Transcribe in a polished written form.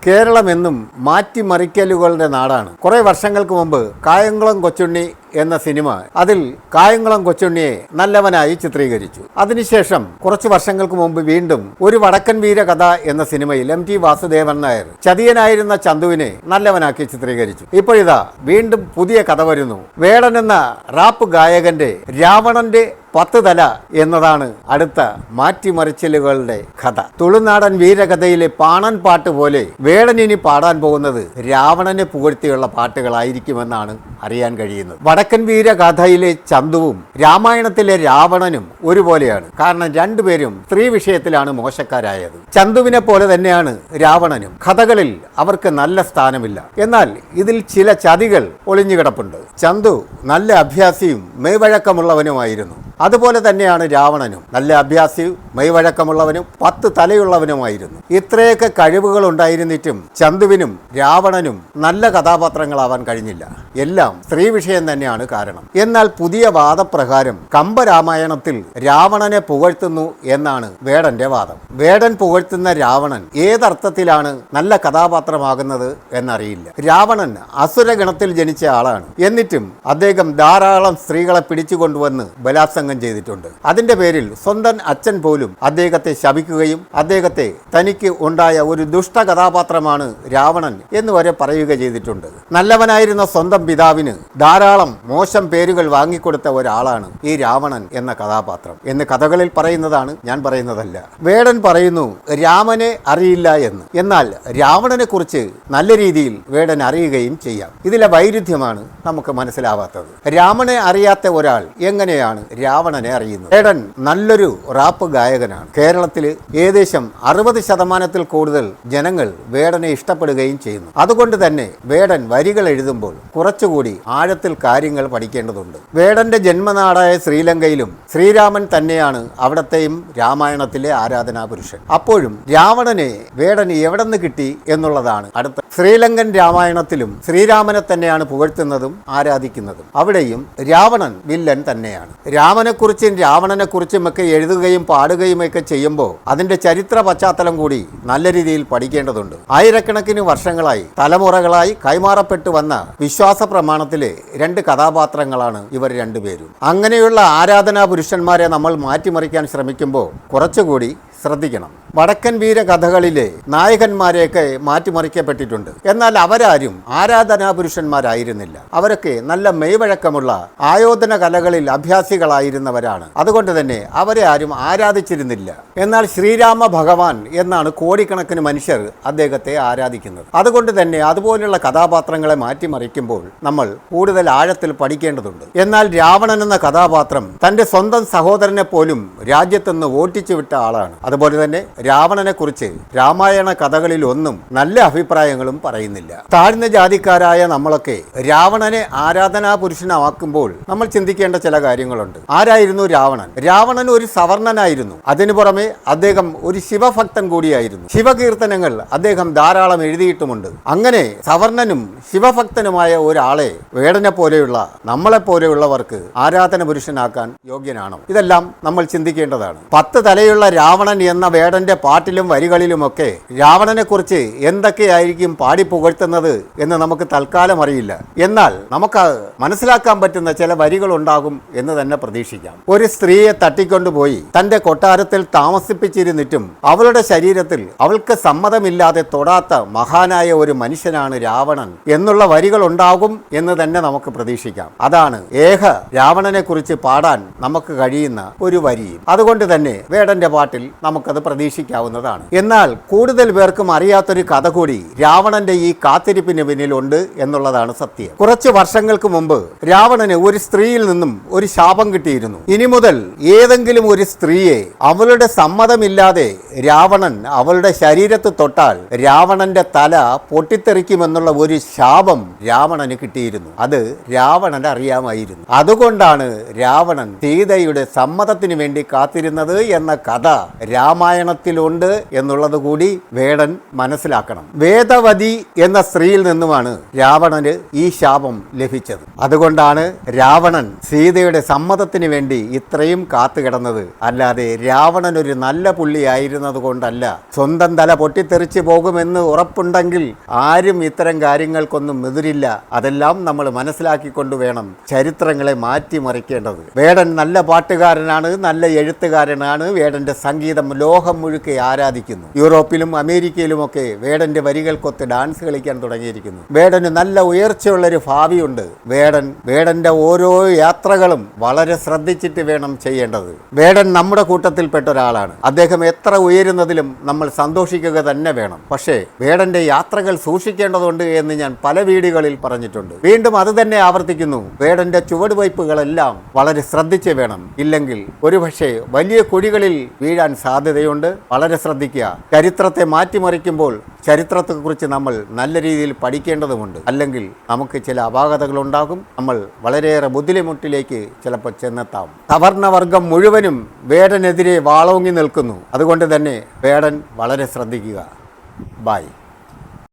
കേരളമെന്നും മാറ്റിമറിക്കലുകളുടെ നാടാണ്. കുറെ വർഷങ്ങൾക്ക് മുമ്പ് കായംകുളം കൊച്ചുണ്ണി എന്ന സിനിമ, അതിൽ കായംകുളം കൊച്ചുണ്ണിയെ നല്ലവനായി ചിത്രീകരിച്ചു. അതിനുശേഷം കുറച്ചു വർഷങ്ങൾക്ക് മുമ്പ് വീണ്ടും ഒരു വടക്കൻ വീര കഥ എന്ന സിനിമയിൽ MT വാസുദേവൻ നായർ ചതിയനായിരുന്ന ചന്തുവിനെ നല്ലവനാക്കി ചിത്രീകരിച്ചു. ഇപ്പോഴിതാ വീണ്ടും പുതിയ കഥ വരുന്നു. വേടൻ എന്ന റാപ്പ് ഗായകന്റെ രാവണന്റെ 10 തല എന്നതാണ് അടുത്ത മാറ്റിമറിച്ചിലുകളുടെ കഥ. തുളുനാടൻ വീരകഥയിലെ പാണൻ പാട്ട് പോലെ വേടൻ ഇനി പാടാൻ പോകുന്നത് രാവണനെ പുകഴ്ത്തിയുള്ള പാട്ടുകളായിരിക്കുമെന്നാണ് അറിയാൻ കഴിയുന്നത്. വടക്കൻ വീരകഥയിലെ ചന്തുവും രാമായണത്തിലെ രാവണനും ഒരുപോലെയാണ്. കാരണം രണ്ടുപേരും സ്ത്രീ വിഷയത്തിലാണ് മോശക്കാരായത്. ചന്തുവിനെ പോലെ തന്നെയാണ് രാവണനും. കഥകളിൽ അവർക്ക് നല്ല സ്ഥാനമില്ല. എന്നാൽ ഇതിൽ ചില ചതികൾ ഒളിഞ്ഞുകിടപ്പുണ്ട്. ചന്തു നല്ല അഭ്യാസിയും മെയ്വഴക്കമുള്ളവനുമായിരുന്നു. അതുപോലെ തന്നെയാണ് രാവണനും. നല്ല അഭ്യാസിയും മെയ്വഴക്കമുള്ളവനും 10 തലയുള്ളവനുമായിരുന്നു. ഇത്രയൊക്കെ കഴിവുകൾ ഉണ്ടായിരുന്നിട്ടും ചന്തുവിനും രാവണനും നല്ല കഥാപാത്രങ്ങളാവാൻ കഴിഞ്ഞില്ല. എല്ലാം സ്ത്രീ വിഷയം തന്നെയാണ് കാരണം. എന്നാൽ പുതിയ വാദപ്രകാരം കമ്പരാമായണത്തിൽ രാവണനെ പുകഴ്ത്തുന്നു എന്നാണ് വേടന്റെ വാദം. വേടൻ പുകഴ്ത്തുന്ന രാവണൻ ഏതർത്ഥത്തിലാണ് നല്ല കഥാപാത്രമാകുന്നത് എന്നറിയില്ല. രാവണൻ അസുരഗണത്തിൽ ജനിച്ച ആളാണ്. എന്നിട്ടും അദ്ദേഹം ധാരാളം സ്ത്രീകളെ പിടിച്ചുകൊണ്ടുവന്ന് ബലാത്സംഗം ചെയ്തിട്ടുണ്ട്. അതിന്റെ പേരിൽ സ്വന്തം അച്ഛൻ പോലും അദ്ദേഹത്തെ ശപിക്കുകയും അദ്ദേഹത്തെ തനിക്ക് ഉണ്ടായ ഒരു ദുഷ്ട കഥാപാത്രമാണ് രാവണൻ എന്ന് വരെ പറയുക ചെയ്തിട്ടുണ്ട്. നല്ലവനായിരുന്ന സ്വന്തം പിതാവിന് ധാരാളം മോശം പേരുകൾ വാങ്ങിക്കൊടുത്ത ഒരാളാണ് ഈ രാവണൻ എന്ന കഥാപാത്രം എന്ന് കഥകളിൽ പറയുന്നതാണ്, ഞാൻ പറയുന്നതല്ല. വേടൻ പറയുന്നു രാമനെ അറിയില്ല എന്ന്. എന്നാൽ രാവണനെ കുറിച്ച് നല്ല രീതിയിൽ വേടൻ അറിയുകയും ചെയ്യാം. ഇതിലെ വൈരുദ്ധ്യമാണ് നമുക്ക് മനസ്സിലാവാത്തത്. രാമനെ അറിയാത്ത ഒരാൾ എങ്ങനെയാണ് രാവണനെ അറിയുന്നത്? വേടൻ നല്ലൊരു റാപ്പ് ഗായകനാണ്. കേരളത്തിൽ ഏകദേശം 60% കൂടുതൽ ജനങ്ങൾ വേടനെ ഇഷ്ടപ്പെടുകയും ചെയ്യുന്നു. അതുകൊണ്ട് തന്നെ വേടൻ വരികൾ എഴുതുമ്പോൾ കുറച്ചുകൂടി ആഴത്തിൽ കാര്യങ്ങൾ പഠിക്കേണ്ടതുണ്ട്. വേടന്റെ ജന്മനാടായ ശ്രീലങ്കയിലും ശ്രീരാമൻ തന്നെയാണ് അവിടത്തെയും രാമായണത്തിലെ ആരാധനാ പുരുഷൻ. അപ്പോഴും രാവണനെ വേടൻ എവിടെ നിന്ന് കിട്ടി എന്നുള്ളതാണ് അടുത്ത. ശ്രീലങ്കൻ രാമായണത്തിലും ശ്രീരാമനെ തന്നെയാണ് പുകഴ്ത്തുന്നതും ആരാധിക്കുന്നതും. അവിടെയും രാവണൻ വില്ലൻ തന്നെയാണ്. രാമനെക്കുറിച്ചും രാവണനെക്കുറിച്ചും ഒക്കെ എഴുതുകയും പാടുകയും ഒക്കെ ചെയ്യുമ്പോൾ അതിന്റെ ചരിത്ര പശ്ചാത്തലം കൂടി നല്ല രീതിയിൽ പഠിക്കേണ്ടതുണ്ട്. ആയിരക്കണക്കിന് വർഷങ്ങളായി തലമുറകളായി കൈമാറപ്പെട്ടു വന്ന വിശ്വാസ പ്രമാണത്തിലെ 2 കഥാപാത്രങ്ങളാണ് ഇവർ രണ്ടുപേരും. അങ്ങനെയുള്ള ആരാധനാ പുരുഷന്മാരെ നമ്മൾ മാറ്റിമറിക്കാൻ ശ്രമിക്കുമ്പോൾ കുറച്ചുകൂടി ശ്രദ്ധിക്കണം. വടക്കൻ വീര കഥകളിലെ നായകന്മാരെയൊക്കെ മാറ്റിമറിക്കപ്പെട്ടിട്ടുണ്ട്. എന്നാൽ അവരാരും ആരാധനാ പുരുഷന്മാരായിരുന്നില്ല. അവരൊക്കെ നല്ല മെയ്വഴക്കമുള്ള ആയോധന കലകളിൽ അഭ്യാസികളായിരുന്നവരാണ്. അതുകൊണ്ട് തന്നെ അവരെ ആരും ആരാധിച്ചിരുന്നില്ല. എന്നാൽ ശ്രീരാമ ഭഗവാൻ എന്നാണ് കോടിക്കണക്കിന് മനുഷ്യർ അദ്ദേഹത്തെ ആരാധിക്കുന്നത്. അതുകൊണ്ട് തന്നെ അതുപോലുള്ള കഥാപാത്രങ്ങളെ മാറ്റിമറിക്കുമ്പോൾ നമ്മൾ കൂടുതൽ ആഴത്തിൽ പഠിക്കേണ്ടതുണ്ട്. എന്നാൽ രാവണൻ എന്ന കഥാപാത്രം തൻ്റെ സ്വന്തം സഹോദരനെ പോലും രാജ്യത്തുനിന്ന് ഓട്ടിച്ചു വിട്ട ആളാണ്. അതുപോലെ തന്നെ രാവണനെ കുറിച്ച് രാമായണ കഥകളിൽ ഒന്നും നല്ല അഭിപ്രായങ്ങളും പറയുന്നില്ല. താഴ്ന്ന ജാതിക്കാരായ നമ്മളൊക്കെ രാവണനെ ആരാധനാ പുരുഷനാക്കുമ്പോൾ നമ്മൾ ചിന്തിക്കേണ്ട ചില കാര്യങ്ങളുണ്ട്. ആരായിരുന്നു രാവണൻ? രാവണൻ ഒരു സവർണനായിരുന്നു. അതിനു പുറമെ അദ്ദേഹം ഒരു ശിവഭക്തൻ കൂടിയായിരുന്നു. ശിവകീർത്തനങ്ങൾ അദ്ദേഹം ധാരാളം എഴുതിയിട്ടുമുണ്ട്. അങ്ങനെ സവർണനും ശിവഭക്തനുമായ ഒരാളെ വേടനെ പോലെയുള്ള നമ്മളെ പോലെയുള്ളവർക്ക് ആരാധന പുരുഷനാക്കാൻ യോഗ്യനാണോ? ഇതെല്ലാം നമ്മൾ ചിന്തിക്കേണ്ടതാണ്. 10 തലയുള്ള രാവണൻ എന്ന വേടന്റെ പാട്ടിലും വരികളിലുമൊക്കെ രാവണനെ കുറിച്ച് എന്തൊക്കെയായിരിക്കും പാടി പുകഴ്ത്തുന്നത് എന്ന് നമുക്ക് തൽക്കാലം അറിയില്ല. എന്നാൽ നമുക്ക് മനസ്സിലാക്കാൻ പറ്റുന്ന ചില വരികൾ ഉണ്ടാകും എന്ന് തന്നെ പ്രതീക്ഷിക്കാം. ഒരു സ്ത്രീയെ തട്ടിക്കൊണ്ടുപോയി തന്റെ കൊട്ടാരത്തിൽ താമസിപ്പിച്ചിരുന്നിട്ടും അവളുടെ ശരീരത്തിൽ അവൾക്ക് സമ്മതമില്ലാതെ തൊടാത്ത മഹാനായ ഒരു മനുഷ്യനാണ് രാവണൻ എന്നുള്ള വരികൾ ഉണ്ടാകും എന്ന് തന്നെ നമുക്ക് പ്രതീക്ഷിക്കാം. അതാണ് ഏക രാവണനെ കുറിച്ച് പാടാൻ നമുക്ക് കഴിയുന്ന ഒരു വരിയും. അതുകൊണ്ട് തന്നെ വേടന്റെ പാട്ടിൽ നമുക്കത് പ്രതീക്ഷിക്കാവുന്നതാണ്. എന്നാൽ കൂടുതൽ പേർക്കും അറിയാത്തൊരു കഥ കൂടി രാവണന്റെ ഈ കാത്തിരിപ്പിന് പിന്നിലുണ്ട് എന്നുള്ളതാണ് സത്യം. കുറച്ച് വർഷങ്ങൾക്ക് മുമ്പ് രാവണന് ഒരു സ്ത്രീയിൽ നിന്നും ഒരു ശാപം കിട്ടിയിരുന്നു. ഇനി മുതൽ ഏതെങ്കിലും ഒരു സ്ത്രീയെ അവളുടെ സമ്മതമില്ലാതെ രാവണൻ അവളുടെ ശരീരത്ത് തൊട്ടാൽ രാവണന്റെ തല പൊട്ടിത്തെറിക്കുമെന്നുള്ള ഒരു ശാപം രാവണന് കിട്ടിയിരുന്നു. അത് രാവണന് അറിയാമായിരുന്നു. അതുകൊണ്ടാണ് രാവണൻ സീതയുടെ സമ്മതത്തിന് വേണ്ടി കാത്തിരുന്നത് എന്ന കഥ രാമായണത്തിലുണ്ട് എന്നുള്ളത് കൂടി വേടൻ മനസ്സിലാക്കണം. വേദവതി എന്ന സ്ത്രീയിൽ നിന്നുമാണ് രാവണന് ഈ ശാപം ലഭിച്ചത്. അതുകൊണ്ടാണ് രാവണൻ സീതയുടെ സമ്മതത്തിന് വേണ്ടി ഇത്രയും കാത്തുകിടന്നത്. അല്ലാതെ രാവണൻ ഒരു നല്ല പുള്ളിയായിരുന്നത് കൊണ്ടല്ല. സ്വന്തം തല പൊട്ടിത്തെറിച്ച് പോകുമെന്ന് ഉറപ്പുണ്ടെങ്കിൽ ആരും ഇത്തരം കാര്യങ്ങൾക്കൊന്നും എതിരില്ല. അതെല്ലാം നമ്മൾ മനസ്സിലാക്കിക്കൊണ്ട് വേണം ചരിത്രങ്ങളെ മാറ്റിമറിക്കേണ്ടത്. വേടൻ നല്ല പാട്ടുകാരനാണ്, നല്ല എഴുത്തുകാരനാണ്. വേടന്റെ സംഗീതം ലോകം മുഴുക്കെ ആരാധിക്കുന്നു. യൂറോപ്പിലും അമേരിക്കയിലുമൊക്കെ വേടന്റെ വരികൾക്കൊത്ത് ഡാൻസ് കളിക്കാൻ തുടങ്ങിയിരിക്കുന്നു. വേടന് നല്ല ഉയർച്ചയുള്ളൊരു ഭാവിയുണ്ട്. വേടന്റെ ഓരോ യാത്രകളും വളരെ ശ്രദ്ധിച്ചിട്ട് വേണം ചെയ്യേണ്ടത്. വേടൻ നമ്മുടെ കൂട്ടത്തിൽപ്പെട്ട ഒരാളാണ്. അദ്ദേഹം എത്ര ഉയരുന്നതിലും നമ്മൾ സന്തോഷിക്കുക തന്നെ വേണം. പക്ഷേ വേടന്റെ യാത്രകൾ സൂക്ഷിക്കേണ്ടതുണ്ട് എന്ന് ഞാൻ പല വീഡിയോകളിൽ പറഞ്ഞിട്ടുണ്ട്. വീണ്ടും അത് തന്നെ ആവർത്തിക്കുന്നു. വേടന്റെ ചുവടുവയ്പ്പുകളെല്ലാം വളരെ ശ്രദ്ധിച്ച് വേണം. ഇല്ലെങ്കിൽ ഒരുപക്ഷെ വലിയ കുഴികളിൽ വീഴാൻ സാധ്യതയുണ്ട്. വളരെ ശ്രദ്ധിക്കുക. ചരിത്രത്തെ മാറ്റിമറിക്കുമ്പോൾ ചരിത്രത്തെക്കുറിച്ച് നമ്മൾ നല്ല രീതിയിൽ പഠിക്കേണ്ടതുമുണ്ട്. അല്ലെങ്കിൽ നമുക്ക് ചില അപാകതകളുണ്ടാകും. നമ്മൾ വളരെയേറെ ബുദ്ധിമുട്ടിലേക്ക് ചിലപ്പോൾ ചെന്നെത്താം. സവർണവർഗം മുഴുവനും വേടനെതിരെ വാളോങ്ങി നിൽക്കുന്നു. അതുകൊണ്ട് തന്നെ വേടൻ വളരെ ശ്രദ്ധിക്കുക. ബൈ.